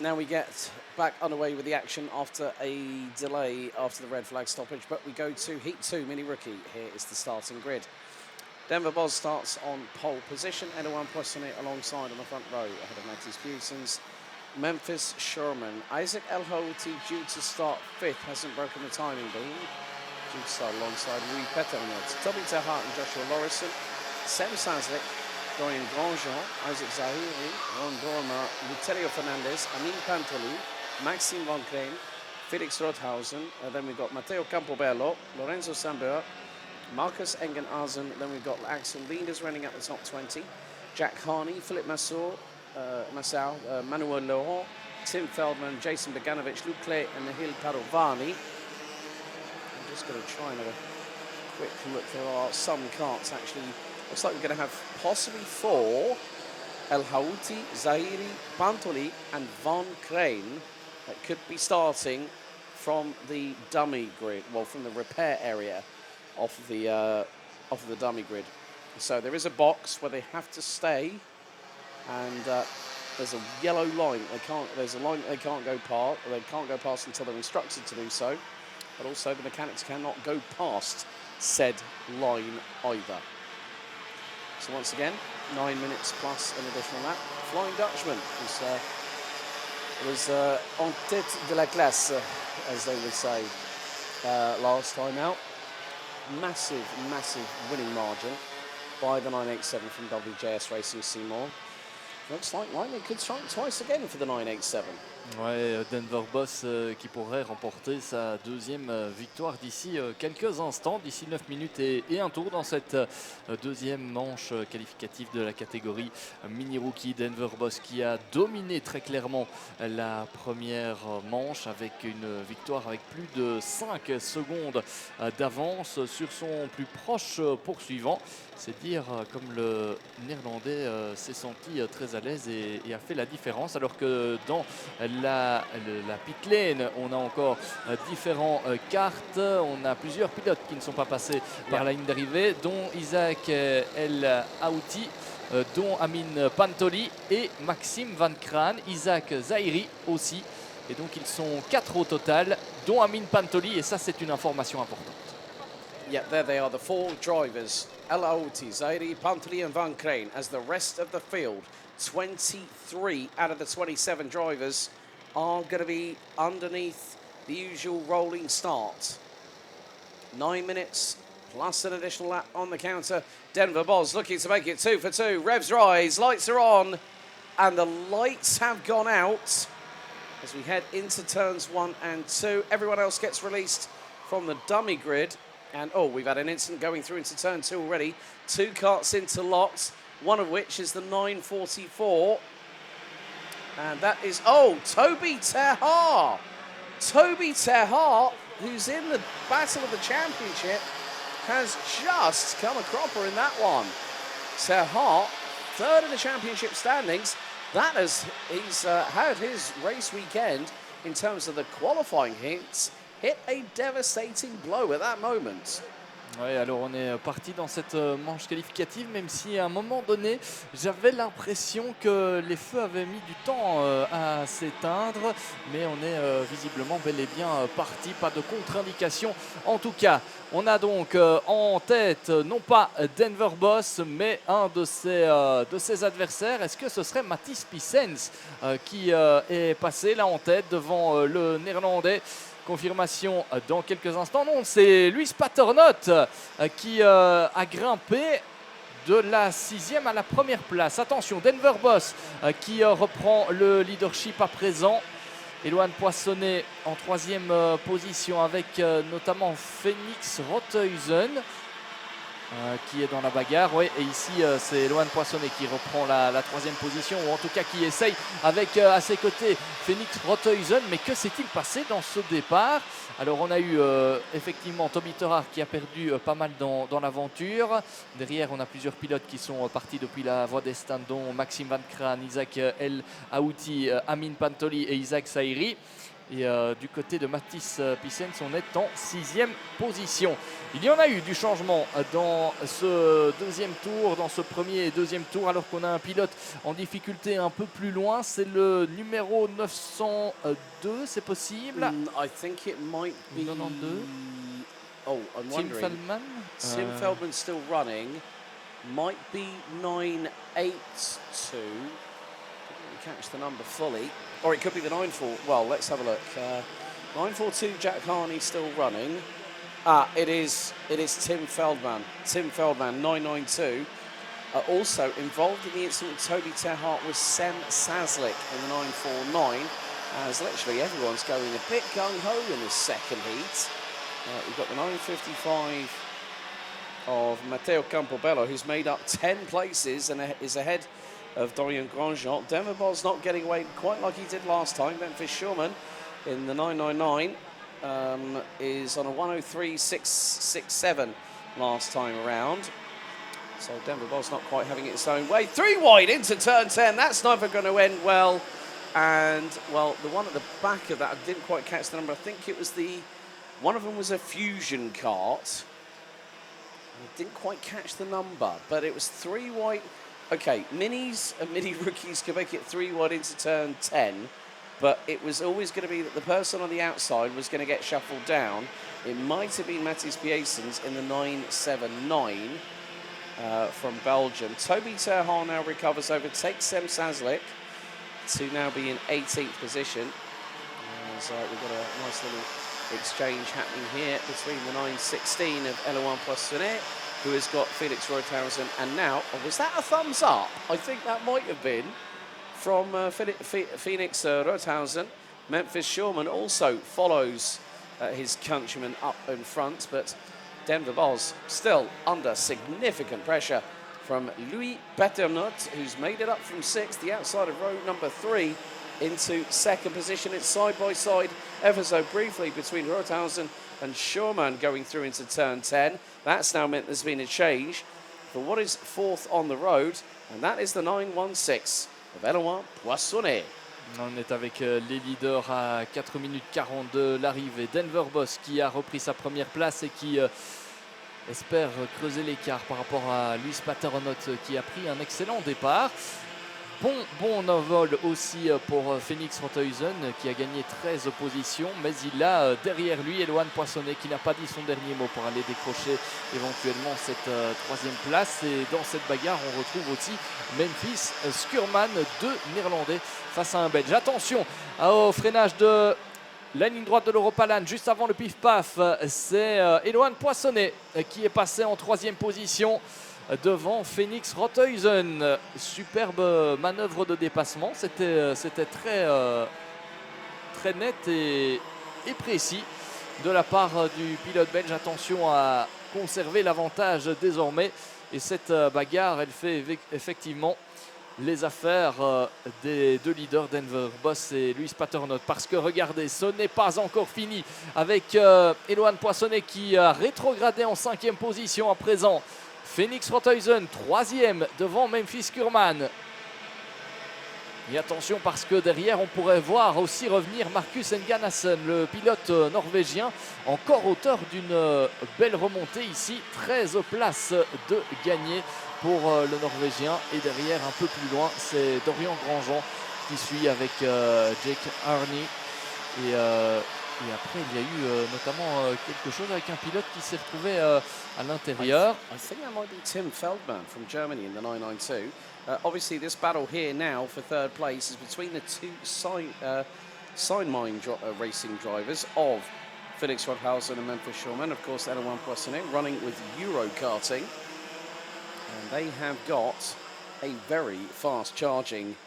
Now we get back underway with the action after a delay after the red flag stoppage, but we go to Heat 2 Mini Rookie. Here is the starting grid. Denver Boz starts on pole position, Edouard Poissonnet alongside on the front row ahead of Matisse Buitens. Memphis Sherman. Isaac El Houti due to start 5th, hasn't broken the timing beam. Due to start alongside Louis Peternot. Toby Terhart and Joshua Lorison. Sam Sazlik, Dorian Grandjean, Isaac Zahiri, Ron Dormer, Luterio Fernandez, Amin Pantoli, Maxime Van Kreen, Felix Rothhausen. Then we've got Matteo Campobello, Lorenzo Sambeur, Marcus Engen-Azen. Then we've got Axel Leaders running up the top 20. Jack Harney, Philip Massau, Manuel Laurent, Tim Feldman, Jason Beganovic, Luc Clay, and Nahil Padovani. I'm just going to try and have a quick look. There are some carts actually. Looks like we're going to have possibly 4 El Houti, Zahiri, Pantoli, and Van Kreen that could be starting from the dummy grid, well, from the repair area off of the dummy grid. So there is a box where they have to stay, and there's a yellow line. There's a line they can't go past. They can't go past until they're instructed to do so. But also the mechanics cannot go past said line either. So once again, 9 minutes plus an additional lap. Flying Dutchman was en tête de la classe, as they would say, last time out. Massive, massive winning margin by the 987 from WJS Racing Seymour. Looks like Lightning could strike twice again for the 987. Ouais, Denver Boss qui pourrait remporter sa deuxième victoire d'ici quelques instants, d'ici 9 minutes et un tour dans cette deuxième manche qualificative de la catégorie Mini Rookie. Denver Boss qui a dominé très clairement la première manche avec une victoire avec plus de 5 secondes d'avance sur son plus proche poursuivant. C'est dire comme le Néerlandais s'est senti très à l'aise et a fait la différence, alors que dans la pit lane, on a encore différents cartes. On a plusieurs pilotes qui ne sont pas passés par la ligne d'arrivée, dont Isaac El Houti, dont Amin Pantoli et Maxime Van Kraan, Isaac Zahiri aussi. Et donc ils sont 4 au total, dont Amin Pantoli, et ça c'est une information importante. Yeah, there they are, the 4 drivers. El Houti, Zahiri, Pantoli and Van Kraan as the rest of the field. 23 out of the 27 drivers are going to be underneath the usual rolling start. 9 minutes plus an additional lap on the counter. Denver Boz looking to make it 2 for 2. Revs rise, lights are on, and the lights have gone out as we head into turns 1 and 2. Everyone else gets released from the dummy grid. And, oh, we've had an incident going through into turn 2 already. 2 carts interlocked, one of which is the 944. And that is, oh, Toby Terhart. Toby Terhart, who's in the battle of the championship, has just come a cropper in that one. Terhart, 3rd in the championship standings. He's had his race weekend in terms of the qualifying hits. Hit a devastating blow at that moment. Oui, alors on est parti dans cette manche qualificative, même si à un moment donné, j'avais l'impression que les feux avaient mis du temps à s'éteindre, mais on est visiblement bel et bien parti, pas de contre-indication. En tout cas, on a donc en tête, non pas Denver Boss, mais un de ses adversaires. Est-ce que ce serait Matisse Pissens qui est passé là en tête devant le Néerlandais? Confirmation dans quelques instants. Non, c'est Luis Paternot qui a grimpé de la 6e à la première place. Attention, Denver Boss qui reprend le leadership à présent. Éloane Poissonnet en 3e position avec notamment Phoenix Rothhuisen qui est dans la bagarre. Ouais, et ici, c'est Éloane Poissonnet qui reprend la 3e position, ou en tout cas qui essaye avec à ses côtés Phoenix Rothhuisen. Mais que s'est-il passé dans ce départ? Alors on a eu effectivement Toby Terhart qui a perdu pas mal dans l'aventure. Derrière, on a plusieurs pilotes qui sont partis depuis la voie des stands, dont Maxime Van Kraan, Isaac El Houti, Amin Pantoli et Isaac Zahiri. Et du côté de Mathis Pissens, on est en 6e position. Il y en a eu du changement dans ce deuxième tour, dans ce premier et deuxième tour, alors qu'on a un pilote en difficulté un peu plus loin. C'est le numéro 902, c'est possible. I think it might be 92. Oh, I'm Tim wondering. Feldman. Tim Feldman's still running. Might be 982. Didn't catch the number fully. Or it could be the 94. Well, let's have a look. 942, Jack Harney still running. It is Tim Feldman. Tim Feldman, 992. Also involved in the incident with Toby Terhart was Sem Saslik in the 949. As literally everyone's going a bit gung-ho in the second heat. We've got the 955 of Matteo Campobello, who's made up 10 places and is ahead of Dorian Grandjean. Denver Bos not getting away quite like he did last time. Memphis Schurman in the 999 is on a 103.667 last time around. So Denver Bos not quite having it its own way. 3 wide into turn 10. That's never going to end well. And, well, the one at the back of that, I didn't quite catch the number. I think it was one of them was a Fusion kart. I didn't quite catch the number, but it was 3 wide. Okay, minis and mini rookies can make it 3 wide into turn 10, but it was always going to be that the person on the outside was going to get shuffled down. It might have been Mathis Piessens in the 979 from Belgium. Toby Terhar now recovers, overtakes Sem Saslik to now be in 18th position. As we've got a nice little exchange happening here between the 916 of Elouan Poissonnet, who has got Felix Rothausen, and now, was that a thumbs up? I think that might have been from Felix Rothausen. Memphis Schurman also follows his countryman up in front, but Denver Bos still under significant pressure from Louis Paternot, who's made it up from 6th, the outside of row number 3, into 2nd position. It's side by side ever so briefly between Rothausen and Schurman going through into turn 10. That's now meant there's been a change for what is 4th on the road, and that is the 916 of Elouan Poissonnet. On est avec les leaders à 4 minutes 40 de l'arrivée. Denver Bos qui a repris sa première place et qui espère creuser l'écart par rapport à Luis Paternot qui a pris un excellent départ. Bon vol aussi pour Felix Rothausen qui a gagné 13 positions, mais il a derrière lui Elouan Poissonnet qui n'a pas dit son dernier mot pour aller décrocher éventuellement cette 3e place. Et dans cette bagarre, on retrouve aussi Memphis Schurman, 2 Néerlandais face à un Belge. Attention au freinage de la ligne droite de l'Europalan juste avant le pif-paf. C'est Elouan Poissonnet qui est passé en 3e position devant Felix Rothausen. Superbe manœuvre de dépassement, c'était très net et précis de la part du pilote belge. Attention à conserver l'avantage désormais, et cette bagarre elle fait effectivement les affaires des 2 leaders Denver Bos et Luis Paternot, parce que regardez, ce n'est pas encore fini avec Elouan Poissonnet qui a rétrogradé en 5e position à présent. Felix Rothausen, 3e devant Memphis Schurman. Et attention, parce que derrière, on pourrait voir aussi revenir Marcus Enganassen, le pilote norvégien, encore auteur d'une belle remontée ici. 13 places de gagné pour le Norvégien. Et derrière, un peu plus loin, c'est Dorian Grandjean qui suit avec Jake Harney. Et après, il y a eu notamment quelque chose avec un pilote qui s'est retrouvé à l'intérieur. I think that might be Tim Feldman from Germany in the 992. Obviously, this battle here now for 3rd place is between the 2 Signmine racing drivers of Felix Rothausen and Memphis Schurman. Of course, Elouan Poissonnet running with Euro karting. And they have got a very fast charging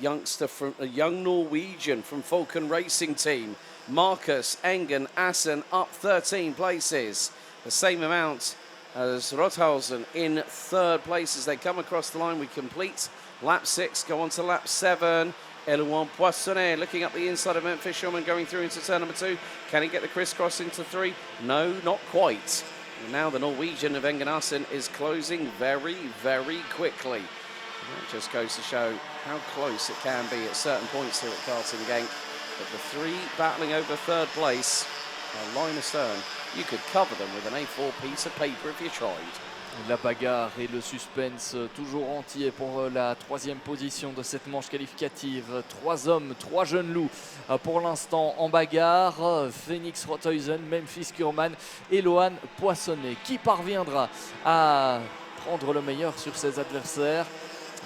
youngster from a young Norwegian from Falcon Racing Team. Marcus Engen Assen up 13 places, the same amount as Rothausen in 3rd place as they come across the line. We complete lap 6, go on to lap 7. Elouan Poissonnet looking up the inside of Memphis Schurman, going through into turn number 2. Can he get the crisscross into 3? No, not quite. And now the Norwegian of Engen Assen is closing very, very quickly. And that just goes to show how close it can be at certain points here at Karting Genk. But the three battling over third place are line astern. You could cover them with an A4 piece of paper if you tried. La bagarre et le suspense toujours entier pour la troisième position de cette manche qualificative. 3 hommes, 3 jeunes loups pour l'instant en bagarre. Phoenix Rothuysen, Memphis Kurman et Lohan Poissonnet. Qui parviendra à prendre le meilleur sur ses adversaires?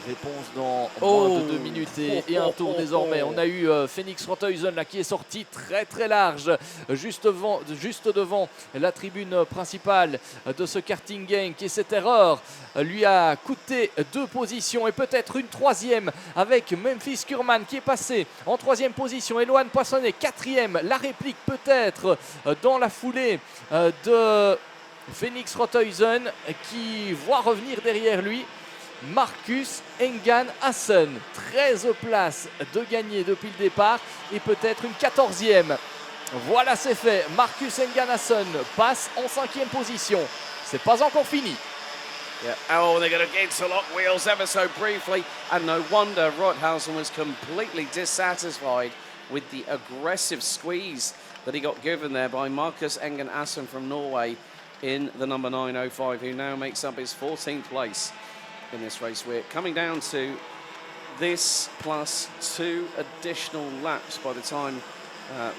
Réponse dans moins de 2 minutes et un tour désormais. On a eu Phoenix Rothuysen là, qui est sorti très large, juste devant la tribune principale de ce karting Genk. Et cette erreur lui a coûté 2 positions et peut-être une troisième avec Memphis Kurman qui est passé en 3e position. Et Lohan Poissonnet 4e. La réplique peut-être dans la foulée de Phoenix Rothuysen qui voit revenir derrière lui Marcus Engan Hassen. 13 places de gagné depuis le départ et peut-être une 14e. Voilà, c'est fait. Marcus Engan Hassen passe en 5e position. C'est pas encore fini. Yeah. Oh, they're going to interlock wheels ever so briefly. And no wonder Rothuysen was completely dissatisfied with the aggressive squeeze that he got given there by Marcus Engan Hassen from Norway in the number 905, who now makes up his 14th place in this race. We're coming down to this plus 2 additional laps by the time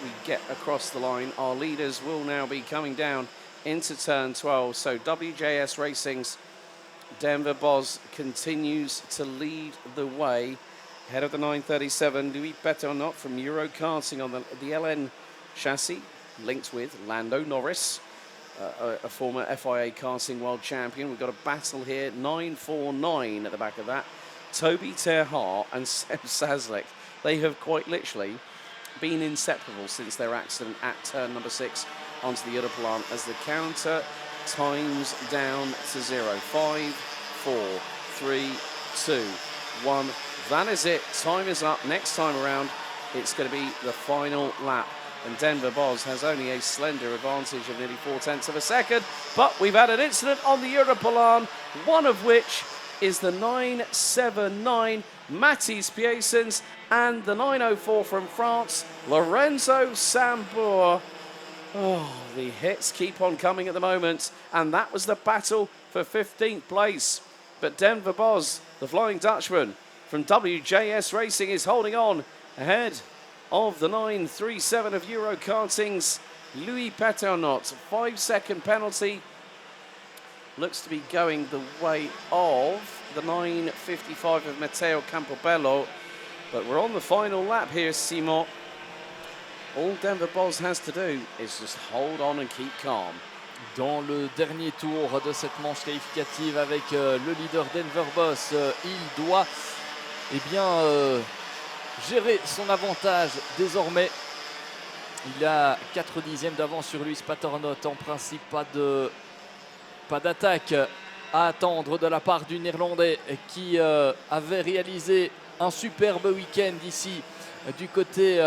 we get across the line. Our leaders will now be coming down into turn 12. So WJS Racing's Denver Boz continues to lead the way. Ahead of the 937, Louis Peternot from Euro Karting on the LN chassis, linked with Lando Norris, a former FIA karting world champion. We've got a battle here, 949 at the back of that. Toby Terhart and Seb Sazlik, they have quite literally been inseparable since their accident at turn number 6 onto the Europlan as the counter times down to 0. 5, 4, 3, 2, 1. That is it. Time is up. Next time around, it's going to be the final lap. And Denver Boz has only a slender advantage of nearly 0.4 of a second. But we've had an incident on the Europlan, one of which is the 979 Mathis Piessens and the 904 from France, Lorenzo Sambour. Oh, the hits keep on coming at the moment. And that was the battle for 15th place. But Denver Boz, the Flying Dutchman from WJS Racing, is holding on ahead of the 937 of Euro Karting's Louis Peternot. 5-second penalty looks to be going the way of the 955 of Matteo Campobello. But we're on the final lap here, Simon. All Denver Boz has to do is just hold on and keep calm. Dans le dernier tour de cette manche qualificative avec le leader Denver Boss, il doit gérer son avantage désormais. Il a 4 dixièmes d'avance sur Louis Paternot. En principe, pas d'attaque à attendre de la part du Néerlandais qui avait réalisé un superbe week-end ici du côté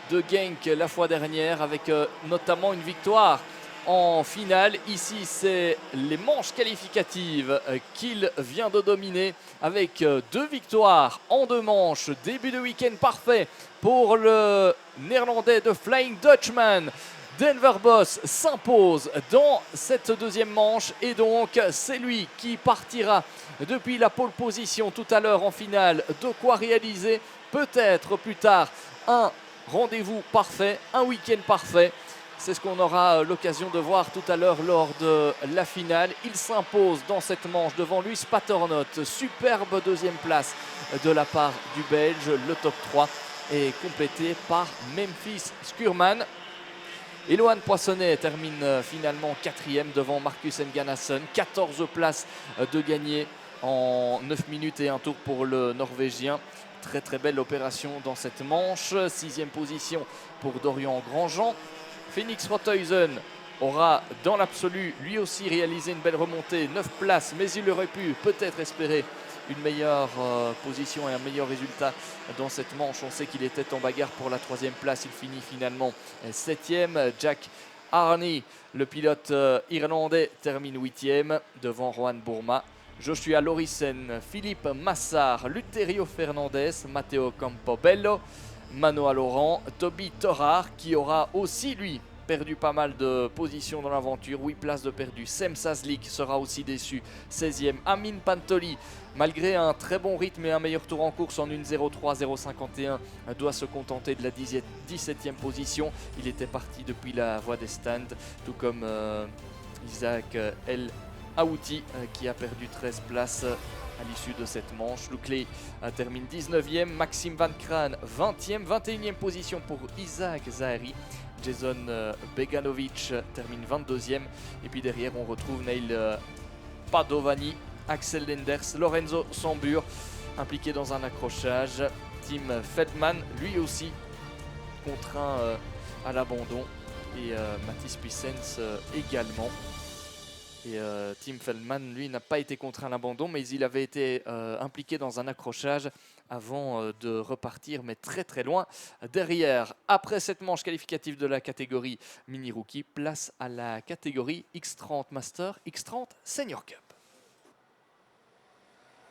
de Genk la fois dernière avec notamment une victoire en finale. Ici, c'est les manches qualificatives qu'il vient de dominer avec 2 victoires en 2 manches. Début de week-end parfait pour le néerlandais de Flying Dutchman. Denver Boss s'impose dans cette deuxième manche et donc c'est lui qui partira depuis la pole position tout à l'heure en finale. De quoi réaliser peut-être plus tard un rendez-vous parfait, un week-end parfait. C'est ce qu'on aura l'occasion de voir tout à l'heure lors de la finale. Il s'impose dans cette manche devant Louis Paternot. Superbe deuxième place de la part du Belge. Le top 3 est complété par Memphis Kurman. Et Lohan Poissonnet termine finalement 4e devant Marcus Engan Hassen. 14 places de gagné en 9 minutes et un tour pour le Norvégien. Très belle opération dans cette manche. 6e position pour Dorian Grandjean. Phoenix Rothuysen aura dans l'absolu lui aussi réalisé une belle remontée, 9 places, mais il aurait pu peut-être espérer une meilleure position et un meilleur résultat dans cette manche. On sait qu'il était en bagarre pour la 3e place, il finit finalement 7e. Jack Harney, le pilote irlandais, termine 8e devant Rohan Bourma. Joshua Lorisen, Philippe Massard, Luterio Fernandez, Matteo Campobello, Mano à Laurent, Toby Torrar qui aura aussi lui perdu pas mal de positions dans l'aventure, 8 places de perdu. Sem Sazlik sera aussi déçu, 16e. Amin Pantoli, malgré un très bon rythme et un meilleur tour en course en 1.03, 0.51, doit se contenter de la 17e position. Il était parti depuis la voie des stands, tout comme Isaac El Aouti qui a perdu 13 places à l'issue de cette manche. Leclerc termine 19e, Maxime Van Kraan 20e, 21e position pour Isaac Zaheri. Jason Beganovic termine 22e. Et puis derrière, on retrouve Neil Padovani, Axel Lenders, Lorenzo Sambur impliqué dans un accrochage. Tim Feldman, lui aussi contraint à l'abandon. Et Mathis Puissens également. Et Tim Feldman, lui, n'a pas été contraint à l'abandon, mais il avait été impliqué dans un accrochage avant de repartir, mais très très loin derrière. Après cette manche qualificative de la catégorie mini-rookie, place à la catégorie X30 Master, X30 Senior Cup.